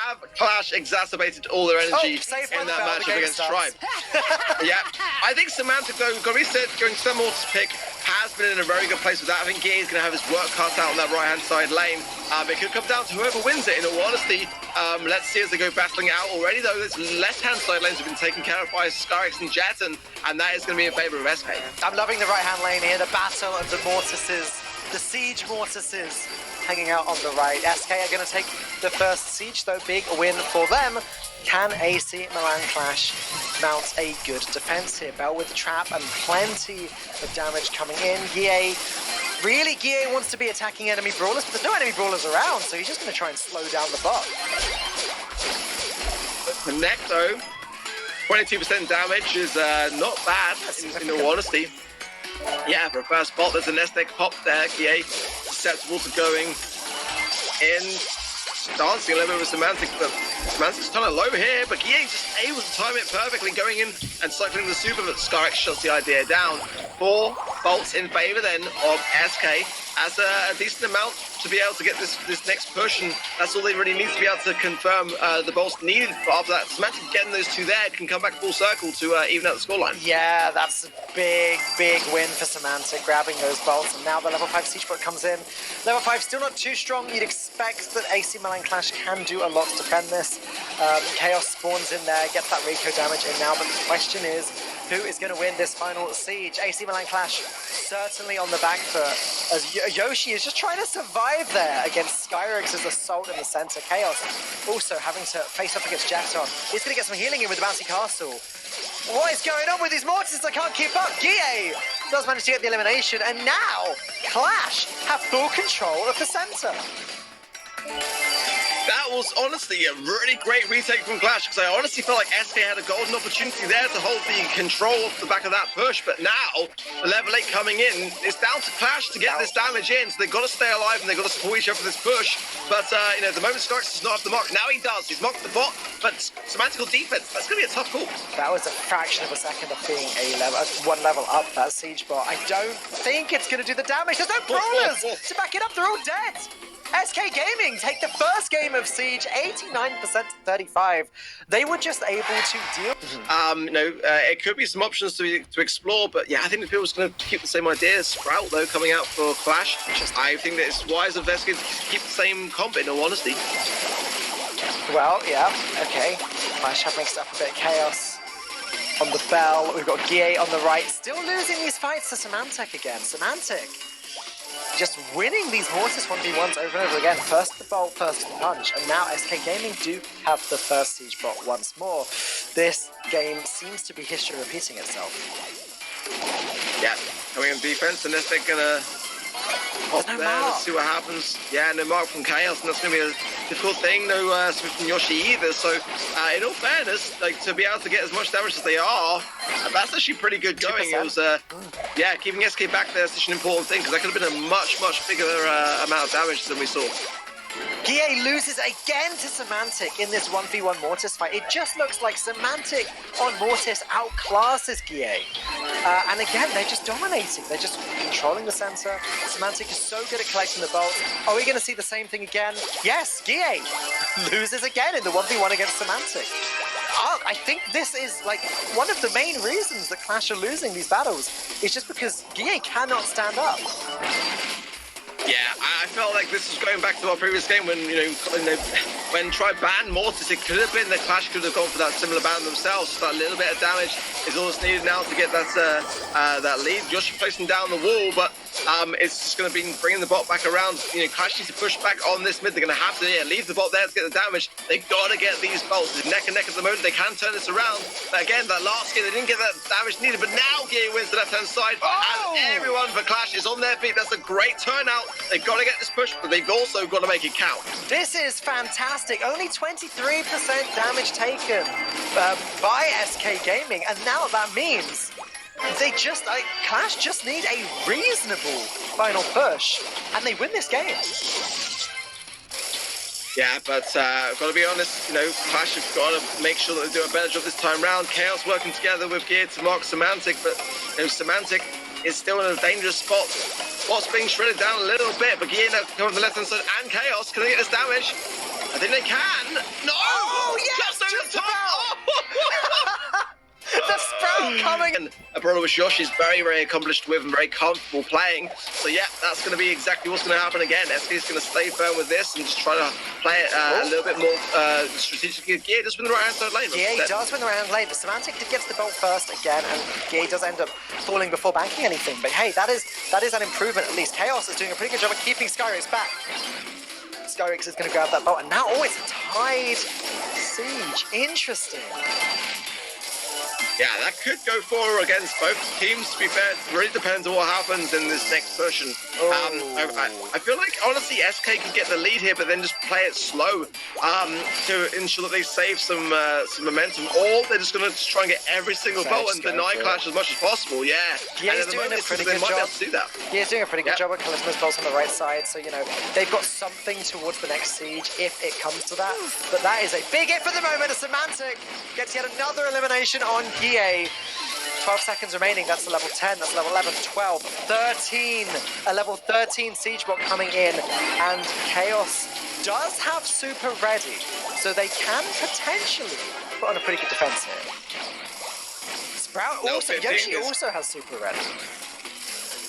have Clash exacerbated all their energy in that matchup against Tribe? Yeah, I think Semantic, though, going some Mortis pick, has been in a very good place with that. I think Guy is going to have his work cut out on that right-hand side lane. It could come down to whoever wins it, in all honesty. Let's see as they go battling out already, though. This left-hand side lanes have been taken care of by Skyrex and Jet, and that is going to be in favor of SK. I'm loving the right-hand lane here, the battle of the Mortises, the Siege Mortises hanging out on the right. SK are going to take the first Siege, though. Big win for them. Can AC Milan Clash mount a good defense here? Bell with the trap and plenty of damage coming in. Guy wants to be attacking enemy brawlers, but there's no enemy brawlers around, so he's just going to try and slow down the bot. Connect, though, 22% damage is not bad, in all honesty. Yeah, for a first bot, there's a nest egg pop there. Guy susceptible to going in. Dancing a little bit with Semantic, but Semantic's kind of low here, but Guy just able to time it perfectly, going in and cycling the super, but Skyrex shuts the idea down. 4 bolts in favor then of SK as a decent amount to be able to get this next push, and that's all they really need to be able to confirm the bolts needed. But after that, Semantic getting those 2 there can come back full circle to even out the scoreline. Yeah, that's a big win for Semantic, grabbing those bolts, and now the level 5 Siege bot comes in. Level 5 still not too strong. You'd expect that AC Milan Clash can do a lot to defend this. Chaos spawns in there, gets that Rico damage in now, but the question is, who is going to win this final Siege? AC Milan Clash certainly on the back foot, as Yoshi is just trying to survive there against Skyrex's assault in the center. Chaos also having to face off against Jeton. He's going to get some healing in with the bouncy castle. What is going on with these Mortars? I can't keep up. Guy does manage to get the elimination, and now Clash have full control of the center. That was honestly a really great retake from Clash, because I honestly felt like SK had a golden opportunity there to hold the control off the back of that push, but now the level 8 coming in, it's down to Clash to get this damage in, so they've got to stay alive and they've got to support each other for this push. But you know, the moment Skyrex does not have the mark, now he does. He's mocked the bot, but Semantical defense, that's going to be a tough call. That was a fraction of a second of being one level up, that Siege bot. I don't think it's going to do the damage. There's no brawlers to back it up. They're all dead. SK Gaming take the first game of Siege, 89% to 35. They were just able to deal. You know, it could be some options to explore, but yeah, I think the people's going to keep the same idea. Sprout, though, coming out for Clash. I think that it's wise of SK to keep the same comp, in all honesty. Well, yeah, okay. Clash have mixed up a bit of Chaos on the Bell. We've got Guy on the right, still losing these fights to Semantic again. Semantic just winning these Mortis 1v1s over and over again. First the bolt, first the punch, and now SK Gaming do have the first Siege bot once more. This game seems to be history repeating itself. Yeah, coming in defense, and they're gonna pop there. Let's see what happens. Yeah, no mark from Chaos, and that's gonna be a difficult thing. No Smith from Yoshi either. So, in all fairness, like, to be able to get as much damage as they are, that's actually pretty good going. 2%. It was, yeah, keeping SK back there is such an important thing, because that could have been a much bigger amount of damage than we saw. Guy loses again to Semantic in this 1v1 Mortis fight. It just looks like Semantic on Mortis outclasses Guy. And again, they're just dominating. They're just controlling the center. Semantic is so good at collecting the bolts. Are we going to see the same thing again? Yes, Guy loses again in the 1v1 against Semantic. I think this is like one of the main reasons that Clash are losing these battles. It's just because Guy cannot stand up. Yeah, I felt like this was going back to our previous game when, when Tribe banned Mortis, it could have been that Clash could have gone for that similar ban themselves. Just that little bit of damage is all that's needed now to get that that lead. Yoshi placing down the wall, but it's just going to be bringing the bot back around. Clash needs to push back on this mid. They're going to have to leave the bot there to get the damage. They've got to get these bolts. It's neck and neck at the moment. They can turn this around. But again, that last game, they didn't get that damage needed. But now Guy wins the left-hand side. And everyone for Clash is on their feet. That's a great turnout. They've got to get this push, but they've also got to make it count. This is fantastic. Only 23% damage taken by SK Gaming. And now that means they Clash just need a reasonable final push, and they win this game. Yeah, but I've got to be honest, Clash have got to make sure that they do a better job this time round. Chaos working together with Gear to mark Semantic, but Semantic is still in a dangerous spot. Spot's being shredded down a little bit, but Gear now coming from the left-hand side, and Chaos, can they get this damage? I think they can. No! Oh, yes! Just over the top! The Sprout coming! And a brawler which Yoshi's very, very accomplished with and very comfortable playing. So yeah, that's going to be exactly what's going to happen again. SK's going to stay firm with this and just try to play it a little bit more strategically. Gear does win the right-hand side lane. Gear does win the right-hand lane. The Semantic did get to the belt first again, and Gear does end up falling before banking anything. But hey, that is an improvement at least. Chaos is doing a pretty good job of keeping Skyrix back. Skyrix is going to grab that belt, and now, oh, it's a tied siege. Interesting. Yeah, that could go for or against both teams, to be fair. It really depends on what happens in this next push. And I feel like, honestly, SK could get the lead here, but then just play it slow to ensure that they save some momentum. Or they're just going to try and get every single ball and deny Clash as much as possible. Yeah. Yeah, he's doing a pretty good job. Yeah, he's doing a pretty good job with Charisma's bolts on the right side. So, you know, they've got something towards the next siege if it comes to that. But that is a big hit for the moment. A Semantic gets yet another elimination on GA. 12 seconds remaining, that's a level 10, that's level 11, 12, 13. A level 13 siege bot coming in, and Chaos does have super ready, so they can potentially put on a pretty good defense here. Sprout also, Yoshi also has super ready.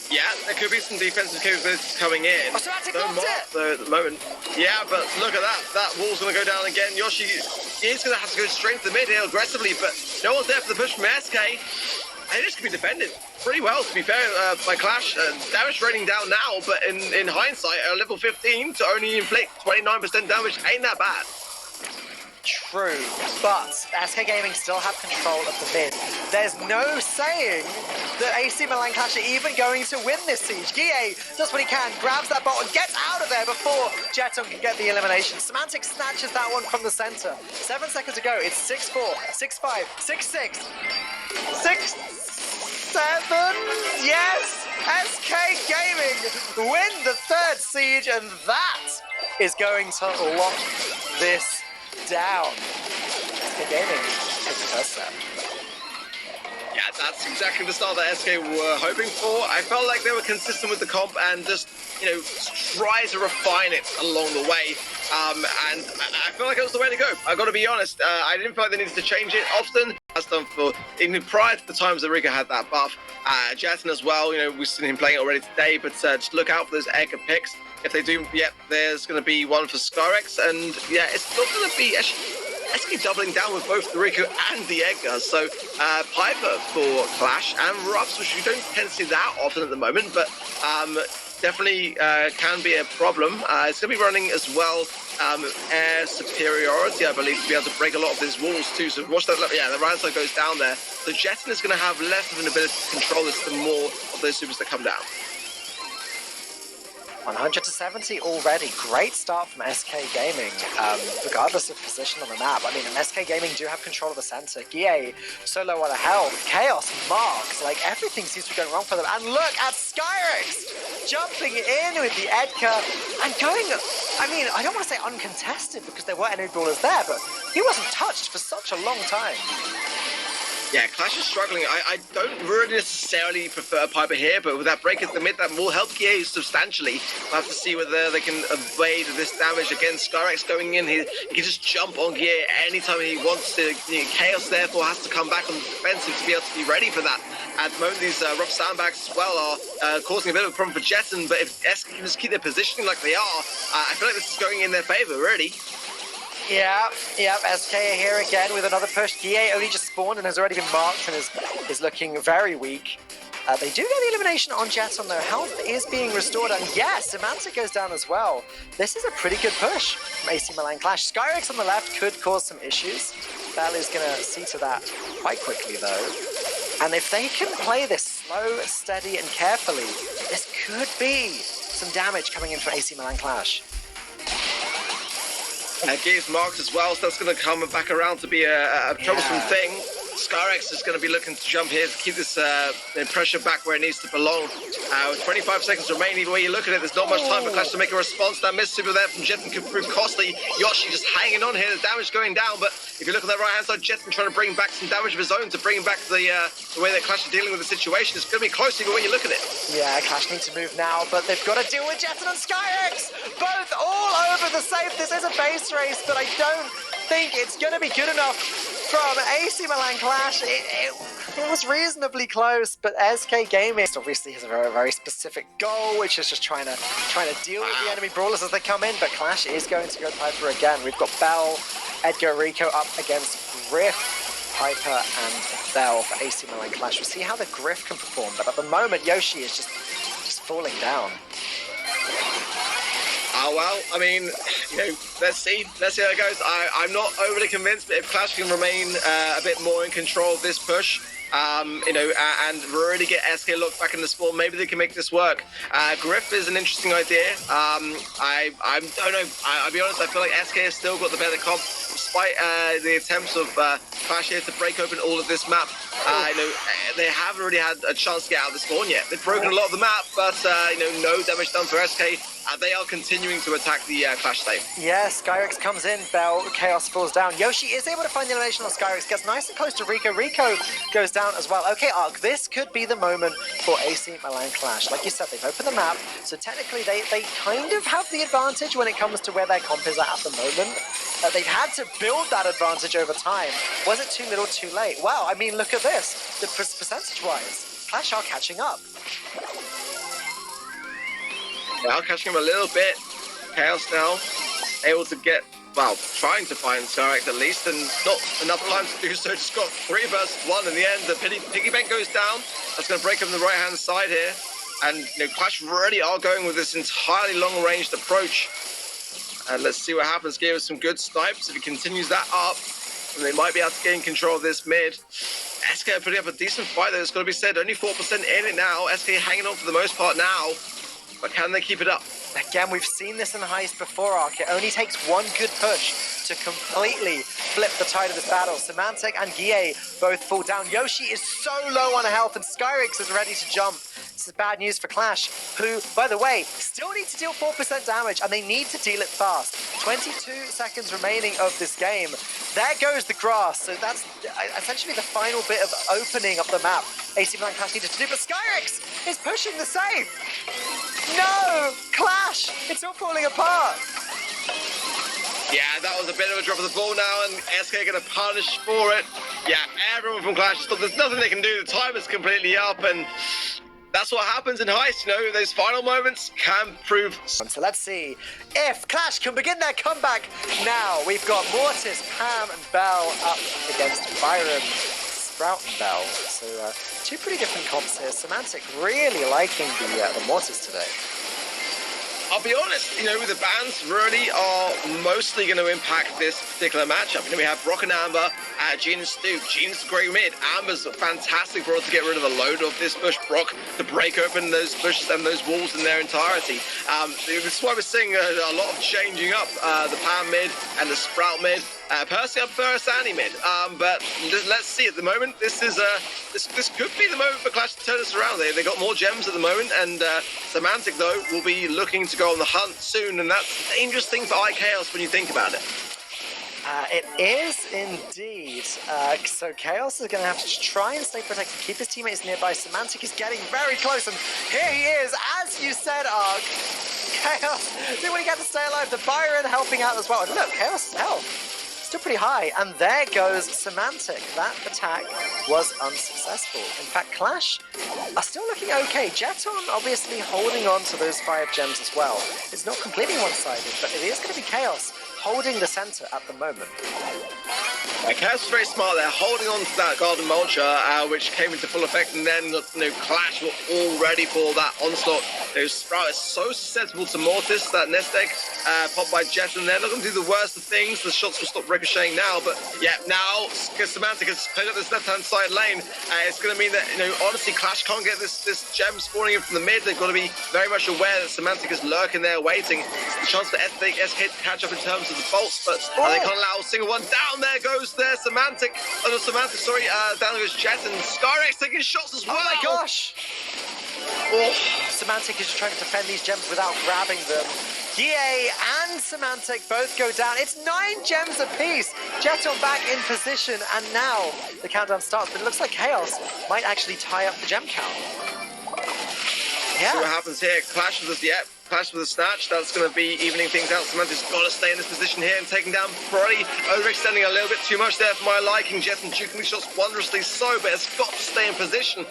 Yeah, there could be some defensive capabilities coming in. Oh, Semantic locked it! At the moment. Yeah, but look at that. That wall's going to go down again. Yoshi is going to have to go straight to the mid here aggressively, but no one's there for the push from SK. And this could be defended pretty well, to be fair, by Clash. Damage raining down now, but in hindsight, at level 15 to only inflict 29% damage ain't that bad. True, but SK Gaming still have control of the mid. There's no saying that AC Milan Clash are even going to win this siege. Guille does what he can, grabs that bot and gets out of there before Jeton can get the elimination. Semantic snatches that one from the center. 7 seconds to go. It's 6-4, 6-5, 6-6, 6-7. Yes! SK Gaming win the third siege, and that is going to lock this down. SK Gaming takes the first step. Yeah, that's exactly the style that SK were hoping for. I felt like they were consistent with the comp and just, you know, try to refine it along the way. And I feel like it was the way to go. I got to be honest. I didn't feel like they needed to change it often. That's done for even prior to the times that Rika had that buff. Jason as well. You know, we've seen him playing it already today. But just look out for those Edgar picks. If they do, yep, there's going to be one for Skyrex, and yeah, it's not going to be SK doubling down with both the Riku and the Edgar. So Piper for Clash and Ruffs, which we don't tend to see that often at the moment, but definitely can be a problem. It's going to be running as well air superiority, I believe, to be able to break a lot of these walls too. So watch that. Yeah, the right side goes down there. So Jeton is going to have less of an ability to control this the more of those supers that come down. 100 to 70 already. Great start from SK Gaming, regardless of position on the map. I mean, SK Gaming do have control of the center. Guille, so low on a health. Chaos marks, like everything seems to be going wrong for them. And look at Skyrex jumping in with the Edgar and going, I mean, I don't want to say uncontested because there weren't any brawlers there, but he wasn't touched for such a long time. Yeah, Clash is struggling. I don't really necessarily prefer Piper here, but with that break at the mid, that will help Guille substantially. We'll have to see whether they can evade this damage against Skyrex going in. He can just jump on Guille anytime he wants to. You know, Chaos therefore has to come back on the defensive to be able to be ready for that. At the moment, these rough sandbags as well are causing a bit of a problem for Jeton, but if SK can just keep their positioning like they are, I feel like this is going in their favor, really. Yeah, SK are here again with another push. Guille only just spawned and has already been marked and is looking very weak. They do get the elimination on Jeton though. Health is being restored, and yes, Semantic goes down as well. This is a pretty good push from AC Milan Clash. Skyrex on the left could cause some issues. Valley's going to see to that quite quickly though. And if they can play this slow, steady, and carefully, this could be some damage coming in for AC Milan Clash. Guille's marked as well, so that's going to come back around to be a troublesome thing. Skyrex is going to be looking to jump here to keep this pressure back where it needs to belong. With 25 seconds remaining, the way you look at it, there's not much time for Clash to make a response. That miss super there from Jetson could prove costly. Yoshi just hanging on here, the damage going down, but if you look on that right-hand side, Jetson trying to bring back some damage of his own to bring back the way that Clash are dealing with the situation. It's going to be close either way you look at it. Yeah, Clash need to move now, but they've got to deal with Jetson and Skyrex! Both all over the safe. This is a base race, but I don't think it's going to be good enough from AC Milan Clash. It was reasonably close, but SK Gaming obviously has a very, very specific goal, which is just trying to deal with the enemy brawlers as they come in, but Clash is going to go Piper again. We've got Bell, Edgar, Rico up against Griff, Piper and Bell for AC Milan Clash. We'll see how the Griff can perform, but at the moment, Yoshi is just falling down. Oh, well, I mean, let's see how it goes. I'm not overly convinced, but if Clash can remain a bit more in control of this push, and really get SK locked back in the spawn, maybe they can make this work. Griff is an interesting idea. I don't know. I'll be honest, I feel like SK has still got the better comp, despite the attempts of Clash here to break open all of this map. They haven't really had a chance to get out of the spawn yet. They've broken a lot of the map, but no damage done for SK. They are continuing to attack the Clash state. Yeah, Skyrex comes in, Bell, Chaos falls down. Yoshi is able to find the elimination on Skyrex, gets nice and close to Rico. Rico goes down as well. Okay, Ark, this could be the moment for AC Milan Clash. Like you said, they've opened the map, so technically they kind of have the advantage when it comes to where their comp is at the moment. They've had to build that advantage over time. Was it too little, too late? Well, I mean, look at this. The percentage-wise, Clash are catching up. They are catching him a little bit. Chaos now able to get, well, trying to find Skyrex at least, and not enough time to do so. Just got 3 versus 1 in the end. The piggy bank goes down. That's going to break up the right-hand side here. And Clash really are going with this entirely long-ranged approach. And let's see what happens. Give us some good snipes. If he continues that up, and they might be able to gain control of this mid. SK are putting up a decent fight there. It's got to be said. Only 4% in it now. SK hanging on for the most part now. But can they keep it up? Again, we've seen this in Heist before, Ark. It only takes one good push to completely flip the tide of this battle. Symantec and Guille both fall down. Yoshi is so low on health, and Skyrex is ready to jump. This is bad news for Clash, who, by the way, still need to deal 4% damage, and they need to deal it fast. 22 seconds remaining of this game. There goes the grass. So that's essentially the final bit of opening up the map AC Milan Clash needed to do, but Skyrex is pushing the save. No! Clash! It's all falling apart! Yeah, that was a bit of a drop of the ball now, and SK are going to punish for it. Yeah, everyone from Clash thought there's nothing they can do. The time is completely up, and that's what happens in Heist. Those final moments can prove. So let's see if Clash can begin their comeback now. We've got Mortis, Pam, and Bell up against Byron, Sprout, and Bell. So two pretty different comps here. Symantec really liking the Mortis today. I'll be honest, the bans really are mostly going to impact this particular matchup. We have Brock and Amber, Gene and Stu. Gene's great mid. Amber's a fantastic brawler to get rid of a load of this bush. Brock to break open those bushes and those walls in their entirety. This is why we're seeing a lot of changing up the Pam mid and the Sprout mid. Personally, I prefer a Sandy mid, but let's see. At the moment, this could be the moment for Clash to turn us around. They got more gems at the moment, and Symantec, though, will be looking to go on the hunt soon, and that's a dangerous thing for iChaos when you think about it. It is indeed. So Chaos is going to have to try and stay protected, keep his teammates nearby. Symantec is getting very close, and here he is, as you said, Ark. Chaos didn't really get to stay alive. The Byron helping out as well. And look, Chaos' health still pretty high, and there goes Symantec. That attack was unsuccessful. In fact, Clash are still looking okay. Jeton obviously holding on to those 5 gems as well. It's not completely one-sided, but it is going to be Chaos holding the center at the moment. Chaos is very smart. They're holding on to that Garden Mulcher, which came into full effect, and then Clash were all ready for that onslaught. Sprout is so susceptible to Mortis. That nest egg popped by Jet, and they're not going to do the worst of things. The shots will stop ricocheting now, but yeah, now because Symantec has cleared up this left-hand side lane, it's going to mean that honestly, Clash can't get this gem spawning in from the mid. They've got to be very much aware that Symantec is lurking there, waiting. It's the chance for SK to catch up in terms terms of the bolts, but they can't allow a single one. Down there goes their Semantic. Oh, no, Semantic, sorry. Down goes Jet, and Skyrex taking shots as well. Oh my gosh! Oh. Semantic is just trying to defend these gems without grabbing them. GA and Semantic both go down. It's 9 gems apiece. Jeton back in position, and now the countdown starts. But it looks like Chaos might actually tie up the gem count. Yeah. See what happens here. Clash with the snatch. That's going to be evening things out. Semantic's got to stay in this position here and taking down Brody. Overextending a little bit too much there for my liking. Jeton juking these shots wondrously so, but it's got to stay in position.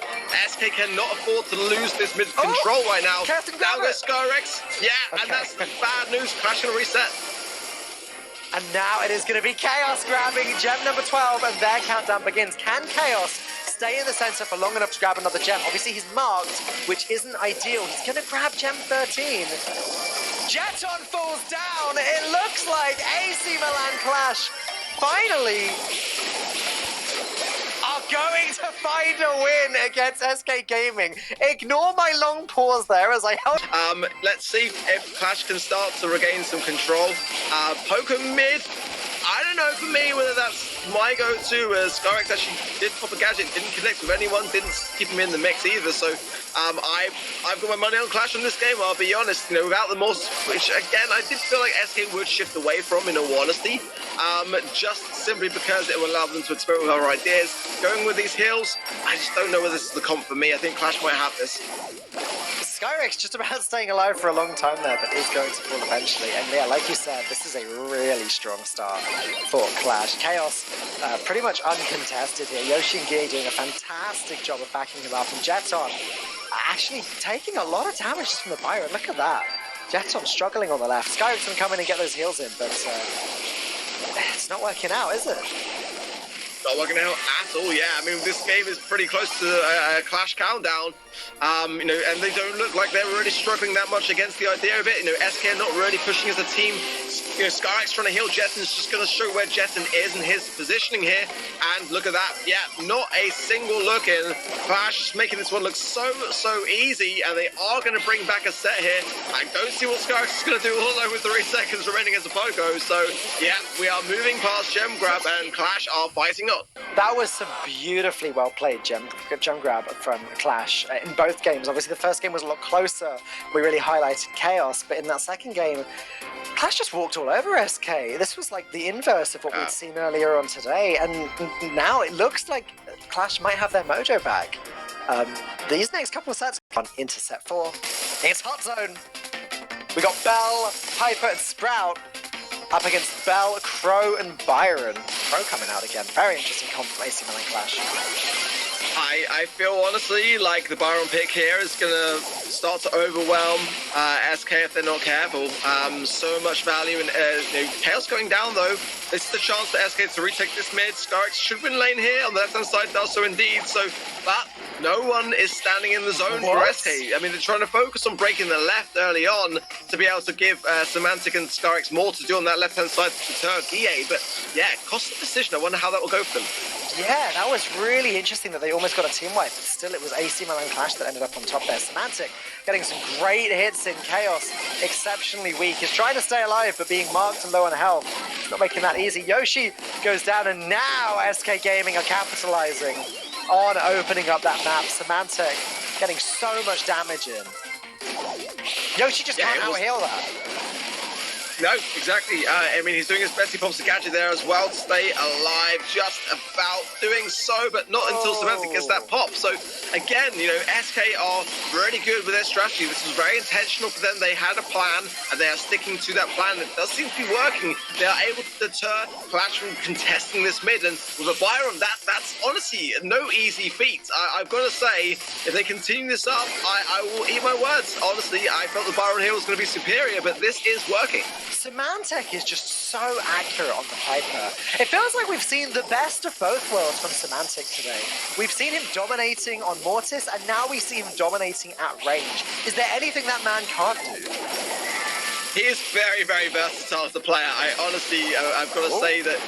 SK cannot afford to lose this mid control right now. Down goes Skyrex. Yeah, okay. And that's bad news. Clash going to reset. And now it is going to be Chaos grabbing gem number 12, and their countdown begins. Can Chaos stay in the center for long enough to grab another gem? Obviously, he's marked, which isn't ideal. He's going to grab gem 13. Jeton falls down. It looks like AC Milan Clash finally are going to find a win against SK Gaming. Ignore my long pause there as I help. Let's see if Clash can start to regain some control. Poker mid. I don't know for me whether that's my go-to. Skyrex actually did pop a gadget, didn't connect with anyone, didn't keep him in the mix either. So I've got my money on Clash on this game. I'll be honest. You know, without the Mortis, which again I did feel like SK would shift away from, in all honesty, just simply because it will allow them to experiment with our ideas. Going with these heals, I just don't know whether this is the comp for me. I think Clash might have this. Skyrex just about staying alive for a long time there, but is going to fall eventually. And yeah, like you said, this is a really strong start for Clash. Chaos pretty much uncontested here. Yoshi and Gia doing a fantastic job of backing him up. And Jeton actually taking a lot of damage just from the Byron. Look at that. Jeton struggling on the left. Skyrex can come in and get those heals in, but it's not working out, is it? Not working out at all, yeah. I mean, this game is pretty close to a Clash countdown. You know, and they don't look like they're really struggling that much against the idea of it. You know, SK not really pushing as a team. You know, Skyrex trying to heal Jeton's just going to show where Jeton is and his positioning here. And look at that. Yeah, not a single look in. Clash just making this one look so easy, and they are going to bring back a set here. I don't see what Skyrex is going to do all alone with 3 seconds remaining as a Poco. So, yeah, we are moving past Gem Grab, and Clash are fighting on. That was some beautifully well played gem grab from Clash in both games. Obviously, the first game was a lot closer. We really highlighted Chaos, but in that second game, Clash just walked all over SK. This was like the inverse of what we'd seen earlier on today, and now it looks like Clash might have their mojo back. These next couple of sets on into set 4. It's Hot Zone. We got Bell, Piper, and Sprout up against Bell, Crow, and Byron. Crow coming out again. Very interesting comp from AC Milan Clash. I feel honestly like the Byron pick here is going to start to overwhelm SK if they're not careful. So much value in you know, Chaos going down though. This is the chance for SK to retake this mid. Skyrex should win lane here on the left hand side, does so indeed. So, but no one is standing in the zone for SK. I mean, they're trying to focus on breaking the left early on to be able to give Semantic and Skyrex more to do on that left hand side to deter GA. But yeah, costly decision. I wonder how that will go for them. Yeah, that was really interesting that they almost got a team wipe, but still it was AC Milan Clash that ended up on top there. Semantic getting some great hits in. Chaos exceptionally weak. He's trying to stay alive, but being marked and low on health. It's not making that easy. Yoshi goes down, and now SK Gaming are capitalizing on opening up that map. Semantic getting so much damage in. Yoshi just can't out-heal that. No, exactly. I mean, he's doing his best. He pops a gadget there as well to stay alive. Just about doing so, but not until Semantic gets that pop. So, again, you know, SK are really good with their strategy. This was very intentional for them. They had a plan, and they are sticking to that plan. It does seem to be working. They are able to deter Clash from contesting this mid. And with a Byron, that's honestly no easy feat. I've got to say, if they continue this up, I will eat my words. Honestly, I felt the Byron here was going to be superior, but this is working. Semantic is just so accurate on the Piper. It feels like we've seen the best of both worlds from Semantic today. We've seen him dominating on Mortis, and now we see him dominating at range. Is there anything that man can't do? He is very, very versatile as a player. I honestly, I've got to say that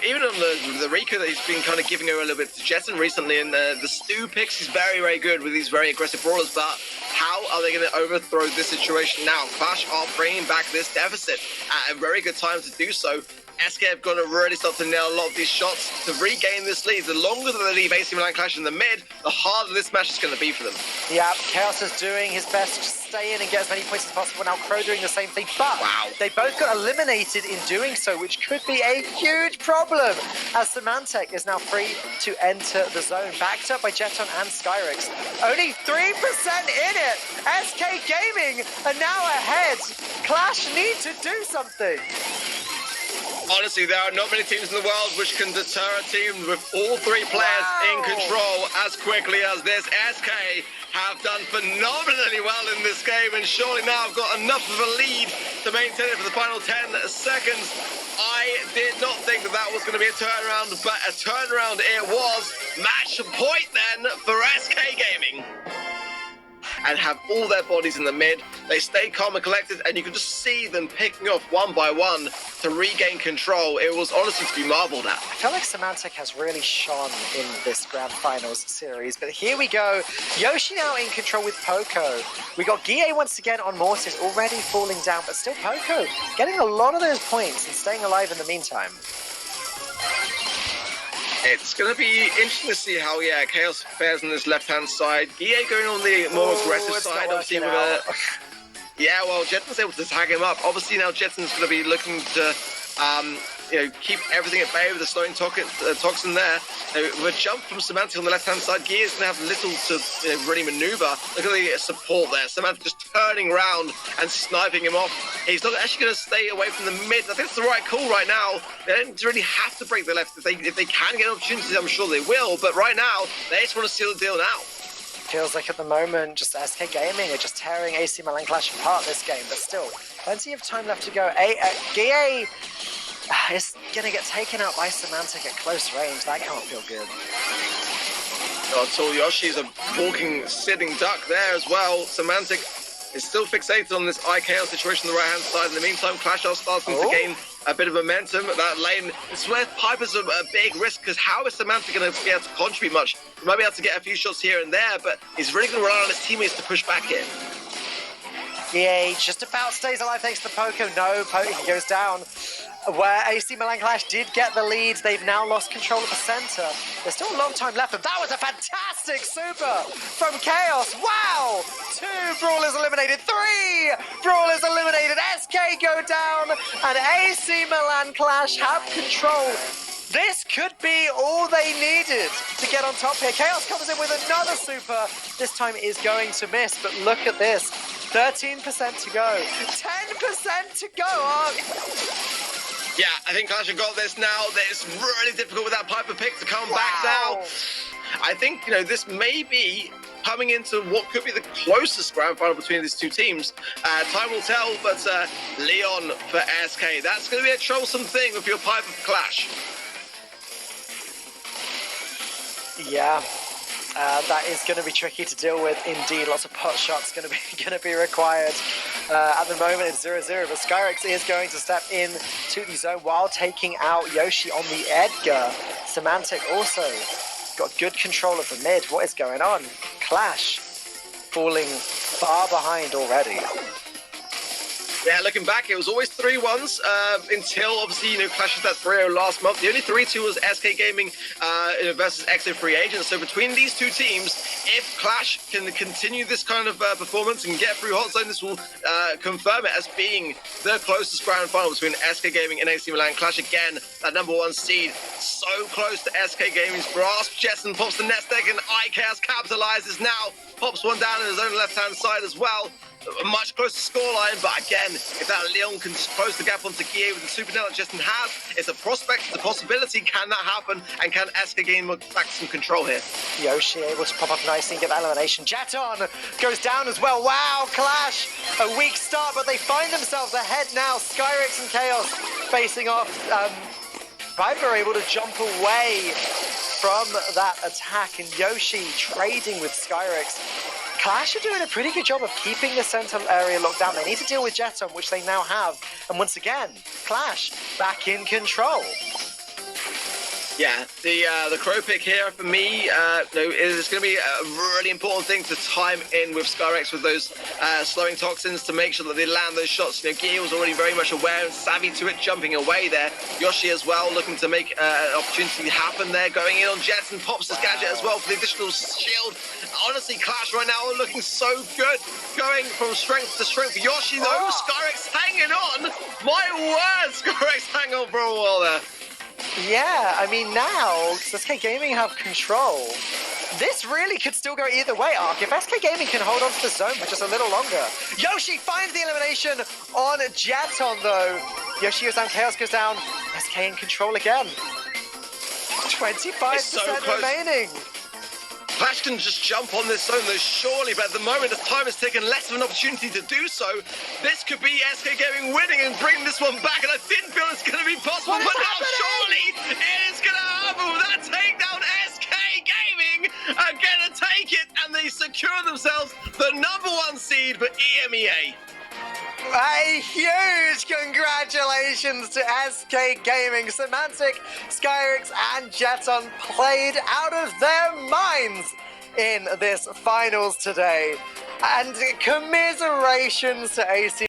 even on the Rika that he's been kind of giving her a little bit to Jetson recently, and the Stu picks, he's very, very good with these very aggressive brawlers. But how are they going to overthrow this situation now? Clash are bringing back this deficit at a very good time to do so. SK have got to really start to nail a lot of these shots to regain this lead. The longer that they leave AC Milan Clash in the mid, the harder this match is going to be for them. Yeah, Chaos is doing his best to just stay in and get as many points as possible. Now Crow doing the same thing, but they both got eliminated in doing so, which could be a huge problem, as Symantec is now free to enter the zone, backed up by Jeton and Skyrix. Only 3% in it! SK Gaming are now ahead! Clash need to do something! Honestly, there are not many teams in the world which can deter a team with all three players in control as quickly as this. SK have done phenomenally well in this game, and surely now have got enough of a lead to maintain it for the final 10 seconds. I did not think that that was going to be a turnaround, but a turnaround it was. Match point then for SK Gaming. And have all their bodies in the mid. They stay calm and collected, and you can just see them picking off one by one to regain control. It was honestly to be marveled at. I feel like Symantec has really shone in this Grand Finals series, but here we go. Yoshi now in control with Poco. We got Guille once again on Mortis, already falling down, but still Poco getting a lot of those points and staying alive in the meantime. It's going to be interesting to see how, Chaos fares on this left-hand side. Guille going on the more aggressive side, obviously with a... Yeah, well, Jetson's able to tag him up. Obviously now Jetson's going to be looking to, keep everything at bay with the slowing toxin there. With a jump from Symantec on the left-hand side, Guille's going to have little to really maneuver. Look at the support there. Symantec just turning around and sniping him off. He's not actually going to stay away from the mid. I think it's the right call right now. They don't really have to break the left. If they can get opportunities, I'm sure they will. But right now, they just want to seal the deal now. Feels like at the moment, just SK Gaming are just tearing AC Milan Clash apart this game, but still, plenty of time left to go. Guille is going to get taken out by Symantec at close range. That can't feel good. Not at all. Yoshi's a walking, sitting duck there as well. Symantec is still fixated on this IKL situation on the right-hand side. In the meantime, Clash are starting to gain a bit of momentum. That lane, it's where Piper's a big risk, because how is Symantec going to be able to contribute much? He might be able to get a few shots here and there, but he's really going to rely on his teammates to push back in. Yeah, just about stays alive thanks to Poco. No, Poco goes down. Where AC Milan Clash did get the lead, they've now lost control of the center. There's still a long time left, and that was a fantastic super from Chaos. Wow! 2 brawlers eliminated, 3 brawlers eliminated. SK go down, and AC Milan Clash have control. This could be all they needed to get on top here. Chaos comes in with another super. This time is going to miss, but look at this. 13% to go. 10% to go. Yeah, I think Clash have got this now. It's really difficult with that Piper pick to come back now. I think, this may be coming into what could be the closest grand final between these two teams. Time will tell, but Leon for SK. That's going to be a troublesome thing with your Piper Clash. Yeah. That is going to be tricky to deal with indeed. Lots of pot shots going to be required. At the moment it's 0-0, but Skyrix is going to step in to the zone while taking out Yoshi on the Edgar. Symantec also got good control of the mid. What is going on? Clash falling far behind already. Yeah, looking back, it was always 3-1s until, obviously, Clash was that 3-0 last month. The only 3-2 was SK Gaming versus EXO Free Agents. So between these two teams, if Clash can continue this kind of performance and get through Hot Zone, this will confirm it as being the closest grand final between SK Gaming and AC Milan. Clash again, that #1 seed, so close to SK Gaming's grasp. Jetson pops the nest egg, and IKS capitalizes now. Pops one down in his own left-hand side as well. A much closer scoreline, but again, if that Leon can just close the gap onto Guille with the super net that Justin has, it's a prospect, it's a possibility. Can that happen? And can SK gain back some control here? Yoshi able to pop up nicely and get that elimination. Jeton goes down as well. Wow, Clash, a weak start, but they find themselves ahead now. Skyrix and Chaos facing off. Piper able to jump away from that attack, and Yoshi trading with Skyrix. Clash are doing a pretty good job of keeping the center area locked down. They need to deal with Jeton, which they now have. And once again, Clash back in control. Yeah, the Crow pick here for me is going to be a really important thing to time in with Skyrex with those slowing toxins to make sure that they land those shots. Gia was already very much aware and savvy to it, jumping away there. Yoshi as well, looking to make an opportunity happen there, going in on Jets and pops his gadget as well for the additional shield. Honestly, Clash right now are looking so good, going from strength to strength. Yoshi though, Skyrex hanging on. My word, Skyrex hang on for a while there. Yeah, I mean now, SK Gaming have control. This really could still go either way, Ark. If SK Gaming can hold on to the zone for just a little longer. Yoshi finds the elimination on Jeton though. Yoshi goes down, Chaos goes down. SK in control again. 25% remaining. Clash can just jump on this zone though, surely, but at the moment, as time has taken less of an opportunity to do so, this could be SK Gaming winning and bringing this one back, and I didn't feel it's going to be possible, but now surely it is going to happen with that takedown. SK Gaming are going to take it, and they secure themselves the #1 seed for EMEA. A huge congratulations to SK Gaming. Symantec, Skyrex, and Jeton played out of their minds in this finals today. And commiserations to AC.